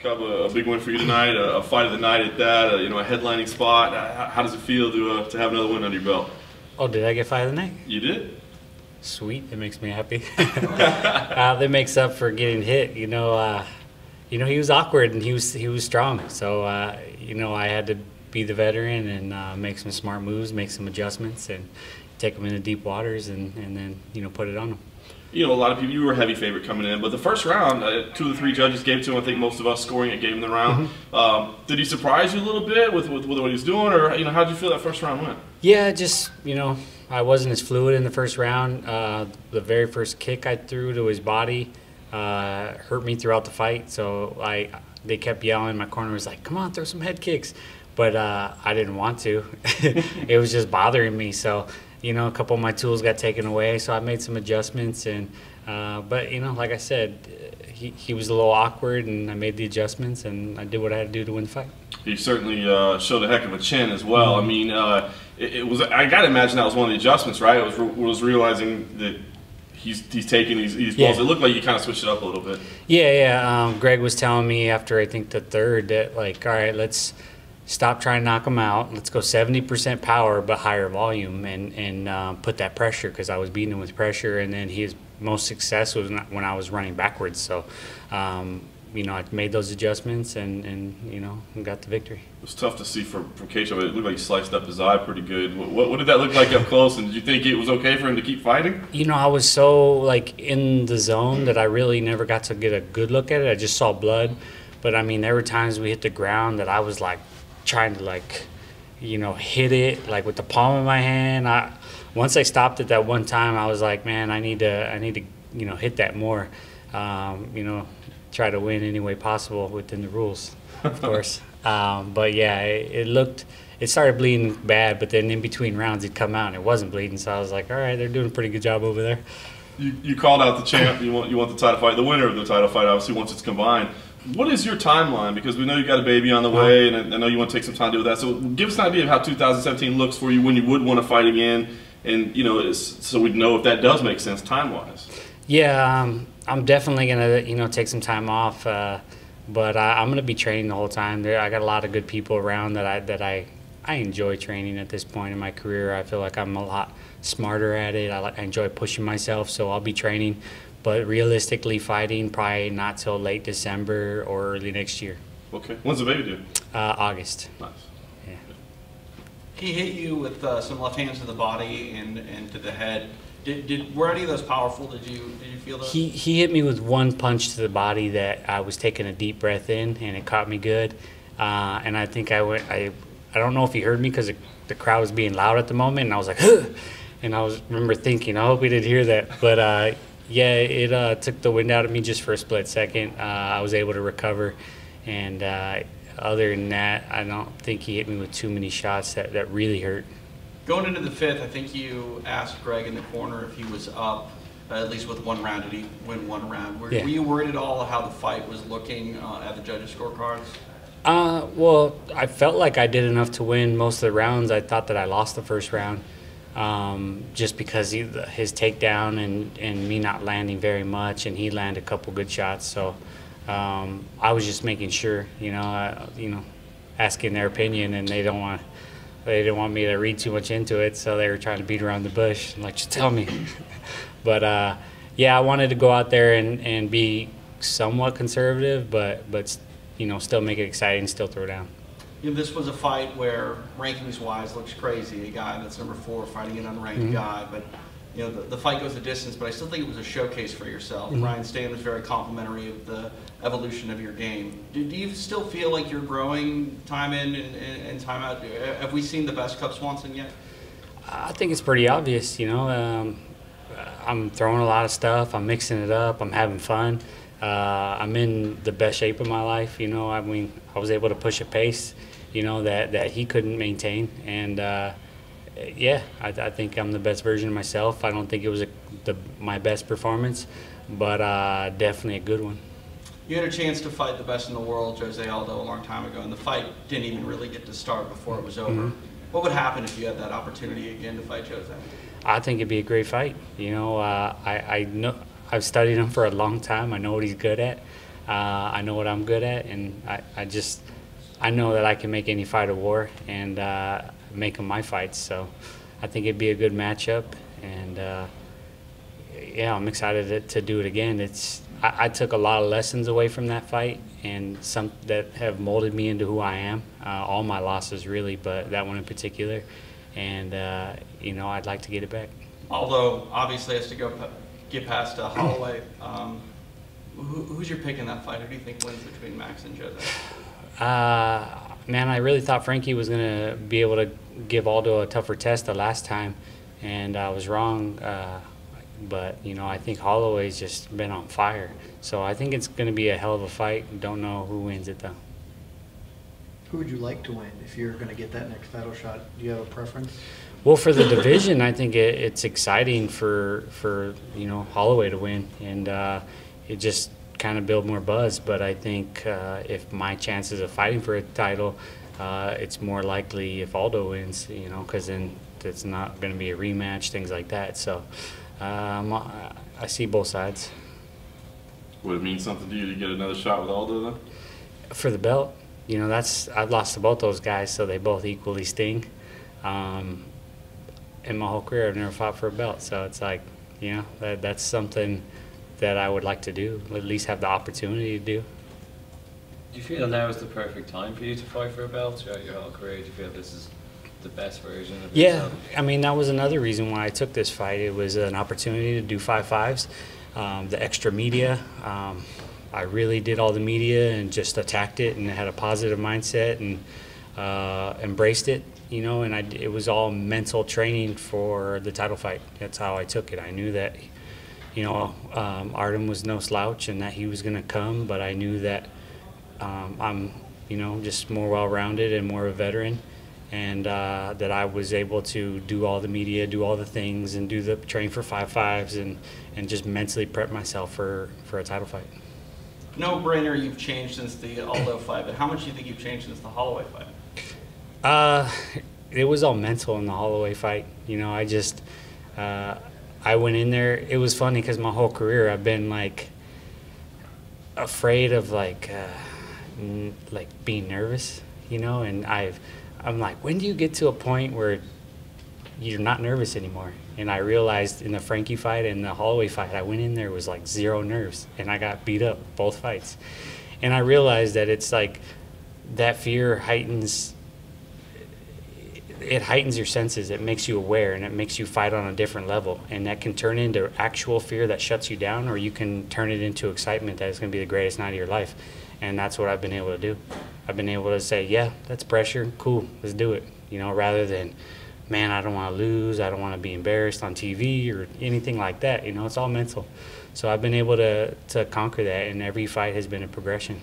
Cub, a big win for you tonight, a fight of the night at that, you know, a headlining spot. How does it feel to have another win under your belt? Oh, did I get fight of the night? You did. Sweet, it makes me happy. That makes up for getting hit. You know, he was awkward and he was strong. So you know, I had to be the veteran and make some smart moves, make some adjustments, and take him into deep waters, and then, you know, put it on him. You know, a lot of people, you were a heavy favorite coming in, but the first round, 2 of the 3 judges gave it to him. I think most of us scoring it gave him the round. Did he surprise you a little bit with what he was doing, or, you know, how did you feel that first round went? Yeah, just, you know, I wasn't as fluid in the first round. The very first kick I threw to his body hurt me throughout the fight, so they kept yelling. My corner was like, come on, throw some head kicks. But I didn't want to. It was just bothering me. So, you know, a couple of my tools got taken away, so I made some adjustments. And but, you know, like I said, he was a little awkward, and I made the adjustments, and I did what I had to do to win the fight. He certainly showed a heck of a chin as well. I mean, it was. I got to imagine that was one of the adjustments, right? It was realizing that he's taking these balls. It looked like you kind of switched it up a little bit. Yeah. Greg was telling me after, I think, the third that, like, all right, let's stop trying to knock him out. Let's go 70% power but higher volume, and put that pressure, because I was beating him with pressure, and then his most success was when I was running backwards. So, you know, I made those adjustments and you know, got the victory. It was tough to see from Keisha, but it looked like he sliced up his eye pretty good. What did that look like up close, and did you think it was okay for him to keep fighting? You know, I was so, like, in the zone that I really never got to get a good look at it. I just saw blood. But, I mean, there were times we hit the ground that I was, like, trying to, like, you know, hit it, like, with the palm of my hand. Once I stopped it that one time, I was like, man, I need to, you know, hit that more. You know, try to win any way possible within the rules, of course. But yeah, it started bleeding bad, but then in between rounds it'd come out and it wasn't bleeding, so I was like, all right, they're doing a pretty good job over there. You called out the champ. You want the title fight, the winner of the title fight, obviously, once it's combined. What is your timeline? Because we know you got a baby on the way, and I know you want to take some time to do that. So give us an idea of how 2017 looks for you, when you would want to fight again, and, you know, so we'd know if that does make sense time-wise. Yeah, I'm definitely gonna, you know, take some time off, but I'm gonna be training the whole time. I got a lot of good people around that I enjoy training at this point in my career. I feel like I'm a lot smarter at it. I enjoy pushing myself, so I'll be training. But realistically, fighting probably not till late December or early next year. Okay. When's the baby due? August. Nice. Yeah. He hit you with some left hands to the body and to the head. Were any of those powerful? Did you feel those? He hit me with one punch to the body that I was taking a deep breath in, and it caught me good. And I think I don't know if he heard me, because the crowd was being loud at the moment, and I was like, huh! And I remember thinking, I hope he didn't hear that. But yeah, it took the wind out of me just for a split second. I was able to recover, and other than that, I don't think he hit me with too many shots that really hurt. Going into the 5th, I think you asked Greg in the corner if he was up, at least with 1 round. Did he win 1 round? Were you worried at all how the fight was looking at the judges' scorecards? Well, I felt like I did enough to win most of the rounds. I thought that I lost the first round, just because his takedown and me not landing very much, and he landed a couple good shots. So I was just making sure, you know, asking their opinion, and they didn't want me to read too much into it, so they were trying to beat around the bush. I'm like, just tell me. But yeah, I wanted to go out there and be somewhat conservative, but you know, still make it exciting, still throw down. You know, this was a fight where, rankings-wise, looks crazy. A guy that's number 4 fighting an unranked guy, but you know, the fight goes the distance. But I still think it was a showcase for yourself. Ryan Stan was very complimentary of the evolution of your game. Do you still feel like you're growing time in and time out? Have we seen the best Cub Swanson yet? I think it's pretty obvious. You know, I'm throwing a lot of stuff. I'm mixing it up. I'm having fun. I'm in the best shape of my life. You know, I mean, I was able to push a pace, you know, that he couldn't maintain, and yeah, I think I'm the best version of myself. I don't think it was my best performance, but definitely a good one. You had a chance to fight the best in the world, Jose Aldo, a long time ago, and the fight didn't even really get to start before it was over. What would happen if you had that opportunity again to fight Jose? I think it'd be a great fight. You know, I know I've studied him for a long time. I know what he's good at. I know what I'm good at, and I know that I can make any fight a war and make them my fights. So I think it'd be a good matchup, and yeah, I'm excited to do it again. I took a lot of lessons away from that fight, and some that have molded me into who I am. All my losses, really, but that one in particular. And you know, I'd like to get it back. Although obviously has to get past Holloway. Who's your pick in that fight? Who do you think wins between Max and Jose? Man, I really thought Frankie was gonna be able to give Aldo a tougher test the last time, and I was wrong. But you know, I think Holloway's just been on fire. So I think it's going to be a hell of a fight. Don't know who wins it though. Who would you like to win if you're going to get that next title shot? Do you have a preference? Well, for the division, I think it's exciting for you know, Holloway to win, and it just kind of build more buzz. But I think if my chances of fighting for a title, it's more likely if Aldo wins, you know, because then it's not going to be a rematch, things like that. So I see both sides. Would it mean something to you to get another shot with Aldo, though? For the belt, you know, I've lost to both those guys, so they both equally sting. In my whole career, I've never fought for a belt, so it's like, you know, that's something that I would like to do, at least have the opportunity to do. Do you feel now is the perfect time for you to fight for a belt throughout your whole career? Do you feel this is the best version of yourself? Yeah, I mean, that was another reason why I took this fight. It was an opportunity to do 5-5s. The extra media, I really did all the media and just attacked it and had a positive mindset and embraced it, you know, and it was all mental training for the title fight. That's how I took it. I knew that, you know, Artem was no slouch and that he was going to come, but I knew that I'm, you know, just more well-rounded and more of a veteran, and that I was able to do all the media, do all the things, and do the train for 5-5s and just mentally prep myself for a title fight. No brainer, you've changed since the Aldo fight, but how much do you think you've changed since the Holloway fight? It was all mental in the Holloway fight. You know, I went in there. It was funny because my whole career I've been like afraid of like being nervous, you know, and I'm like, when do you get to a point where you're not nervous anymore? And I realized in the Frankie fight and the Holloway fight, I went in there with like zero nerves, and I got beat up both fights. And I realized that it's like that fear heightens your senses. It makes you aware, and it makes you fight on a different level. And that can turn into actual fear that shuts you down, or you can turn it into excitement that it's going to be the greatest night of your life. And that's what I've been able to do. I've been able to say, yeah, that's pressure, cool, let's do it. You know, rather than, man, I don't want to lose, I don't want to be embarrassed on TV or anything like that. You know, it's all mental. So I've been able to conquer that, and every fight has been a progression.